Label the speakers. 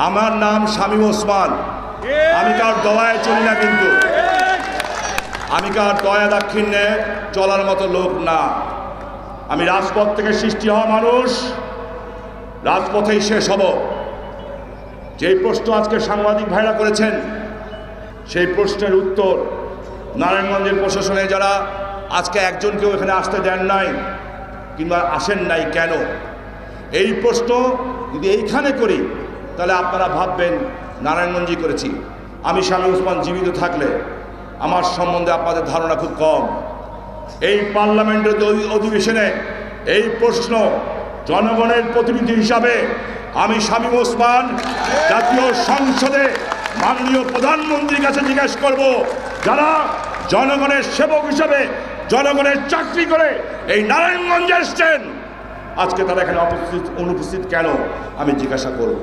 Speaker 1: আমার নাম শামীম ওসমান। আমি কার দয়ায় চলি না, কিন্তু আমি কার দয়া দাক্ষিণ্যে চলার মতো লোক না। আমি রাজপথ থেকে সৃষ্টি হওয়া মানুষ, রাজপথেই শেষ হব। যেই প্রশ্ন আজকে সাংবাদিক ভাইরা করেছেন, সেই প্রশ্নের উত্তর নারায়ণগঞ্জের প্রশাসনে যারা আজকে একজনকেও এখানে আসতে দেন নাই কিংবা আসেন নাই কেন, এই প্রশ্ন যদি এইখানে করি তাহলে আপনারা ভাববেন নারায়ণগঞ্জই করেছি। আমি শামীম ওসমান জীবিত থাকলে আমার সম্বন্ধে আপনাদের ধারণা খুব কম। এই পার্লামেন্টের অধিবেশনে এই প্রশ্ন জনগণের প্রতিনিধি হিসাবে আমি শামীম ওসমান জাতীয় সংসদে মাননীয় প্রধানমন্ত্রীর কাছে জিজ্ঞেস করব, যারা জনগণের সেবক হিসাবে জনগণের চাকরি করে এই নারায়ণগঞ্জে এসছেন, আজকে তারা এখানে অনুপস্থিত কেন, আমি জিজ্ঞাসা করব।